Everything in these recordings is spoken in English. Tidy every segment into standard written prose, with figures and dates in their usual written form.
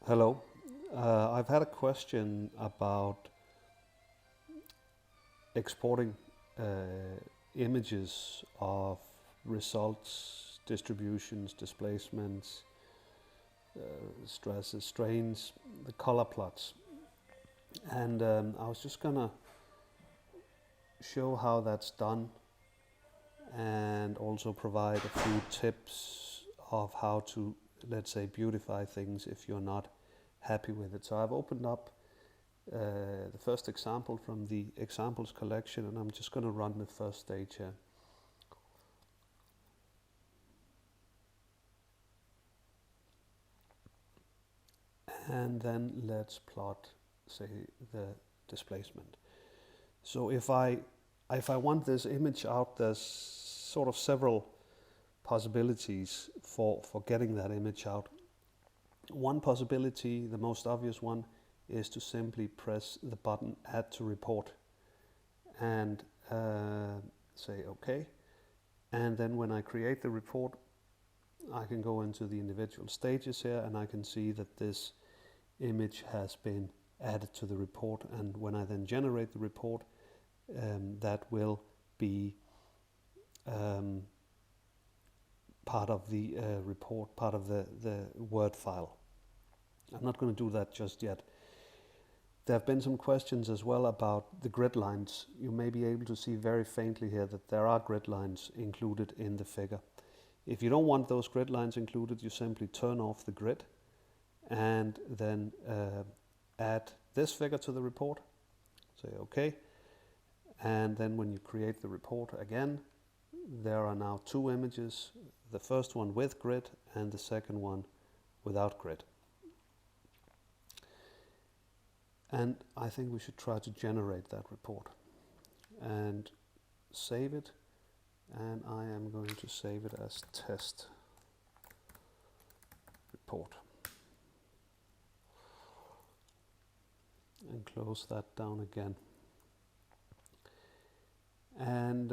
Hello. I've had a question about exporting images of results, distributions, displacements, stresses, strains, the color plots. And I was just gonna show how that's done and also provide a few tips of how to, let's say, beautify things if you're not happy with it. So I've opened up the first example from the examples collection, and I'm just going to run the first stage here. And then let's plot, say, the displacement. So if I want this image out, there's sort of several possibilities for getting that image out. One possibility, the most obvious one, is to simply press the button Add to Report and say OK. And then when I create the report, I can go into the individual stages here and I can see that this image has been added to the report. And when I then generate the report, that will be part of the report, part of the Word file. I'm not going to do that just yet. There have been some questions as well about the grid lines. You may be able to see very faintly here that there are grid lines included in the figure. If you don't want those grid lines included, you simply turn off the grid and then add this figure to the report. Say OK. And then when you create the report again, there are now two images, the first one with grid and the second one without grid. And I think we should try to generate that report and save it. And I am going to save it as test report. And close that down again. And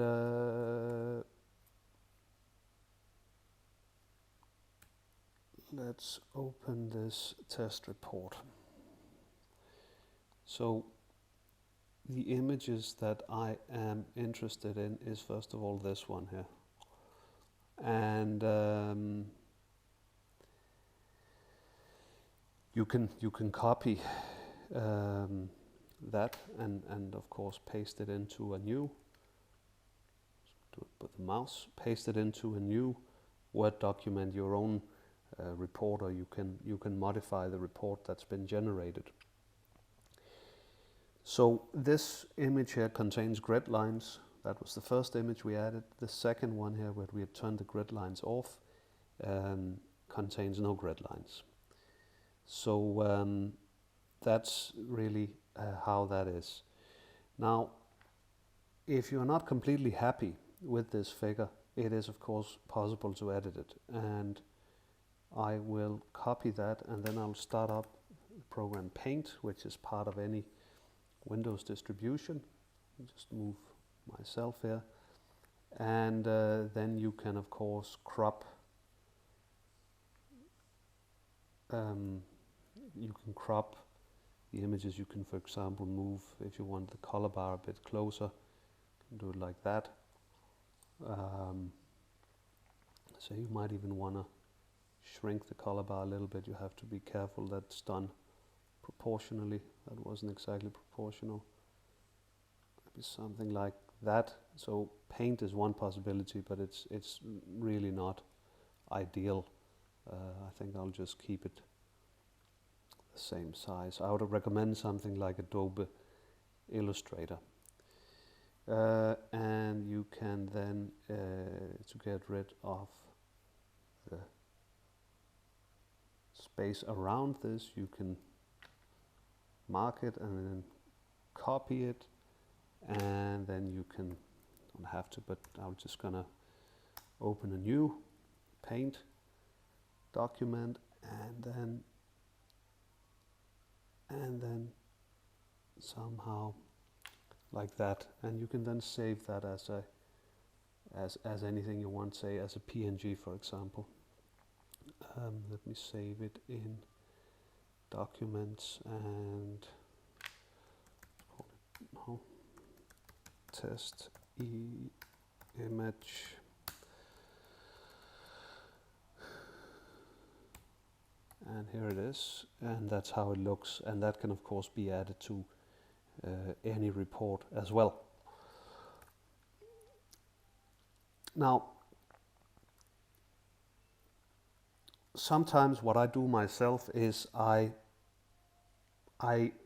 let's open this test report. So the images that I am interested in is first of all this one here. And you can copy that and of course paste it into a new, do it with the mouse, paste it into a new Word document, your own report, or you can modify the report that's been generated. So this image here contains grid lines. That was the first image we added. The second one here, where we had turned the grid lines off, contains no grid lines. So that's really how that is. Now, if you're not completely happy with this figure, it is of course possible to edit it. And I will copy that and then I'll start up the program Paint, which is part of any Windows distribution. Just move myself here. And then you can of course crop. You can crop the images. You can, for example, move, if you want the color bar a bit closer, you can do it like that. So you might even want to shrink the color bar a little bit. You have to be careful that's done proportionally. That wasn't exactly proportional. Maybe something like that. So Paint is one possibility, but it's really not ideal. I think I'll just keep it the same size. I would recommend something like Adobe Illustrator. And you can then, to get rid of the space around this, you can mark it and then copy it, and then you can, don't have to, but I'm just gonna open a new Paint document and then somehow like that, and you can then save that as anything you want, say as a PNG, for example. Let me save it in documents and no, test image and here it is, and that's how it looks, and that can of course be added to any report as well. Now, sometimes what I do myself is I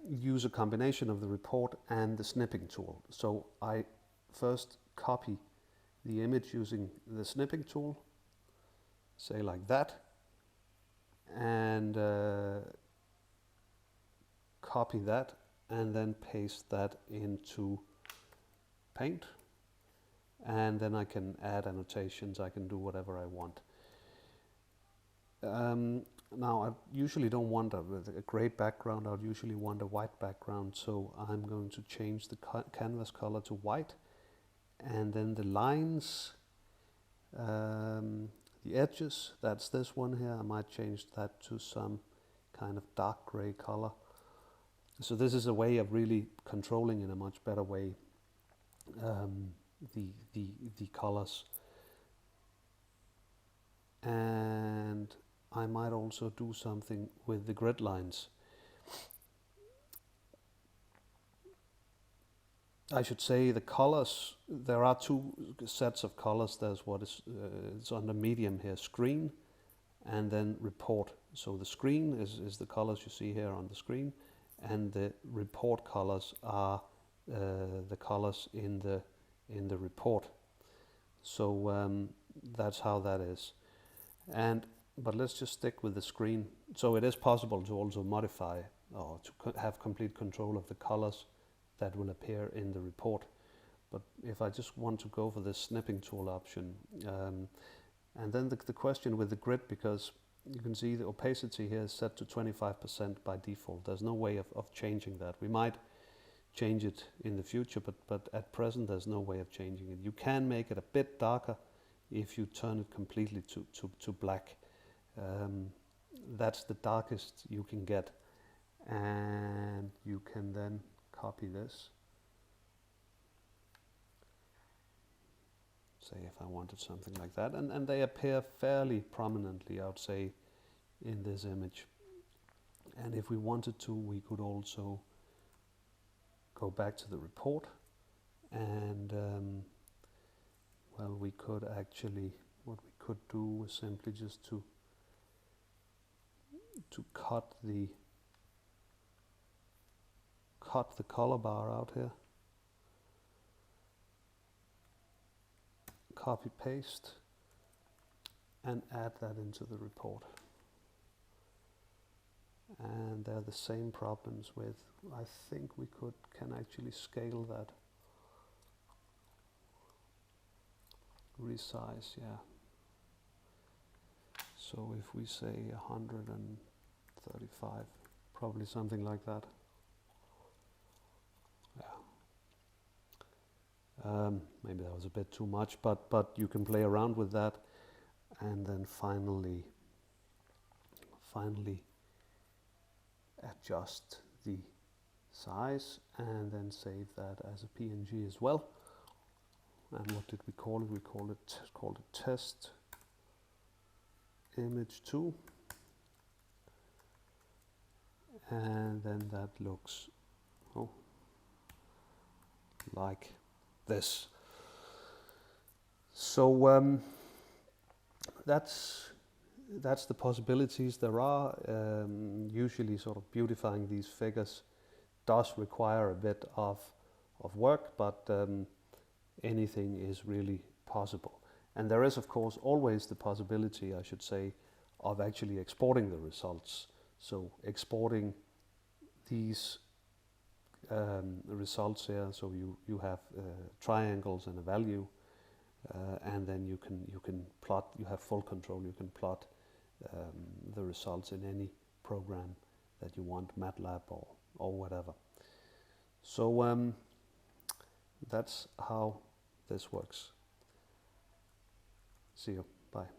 use a combination of the report and the snipping tool. So I first copy the image using the snipping tool, say like that, and copy that and then paste that into Paint, and then I can add annotations, I can do whatever I want. Now I usually don't want a gray background, I would usually want a white background, so I'm going to change the canvas color to white, and then the lines, the edges, that's this one here, I might change that to some kind of dark gray color. So this is a way of really controlling in a much better way the colors. And I might also do something with the grid lines. I should say the colors, there are two sets of colors. There's what is it's under medium here, screen, and then report. So the screen is the colors you see here on the screen, and the report colors are the colors in the report. So that's how that is. But let's just stick with the screen. So it is possible to also modify or to have complete control of the colors that will appear in the report. But if I just want to go for this snipping tool option, and then the question with the grid, because you can see the opacity here is set to 25% by default. There's no way of changing that. We might change it in the future, but at present there's no way of changing it. You can make it a bit darker if you turn it completely to black. That's the darkest you can get, and you can then copy this. Say if I wanted something like that, and they appear fairly prominently, I would say, in this image. And if we wanted to, we could also go back to the report, and well, we could actually, what we could do was simply just to cut the color bar out here, copy paste, and add that into the report. And they're the same problems with, I think we can actually scale that, resize, yeah. So if we say 135, probably something like that. Yeah. Maybe that was a bit too much, but you can play around with that, and then finally adjust the size, and then save that as a PNG as well. And what did we call it? We called it test image 2, and then that looks like this. So that's the possibilities there are. Usually sort of beautifying these figures does require a bit of work, but anything is really possible. And there is of course always the possibility, I should say, of actually exporting the results. So exporting these results here, so you have triangles and a value, and then you can plot, you have full control, you can plot the results in any program that you want, MATLAB or whatever. So that's how this works. See you. Bye.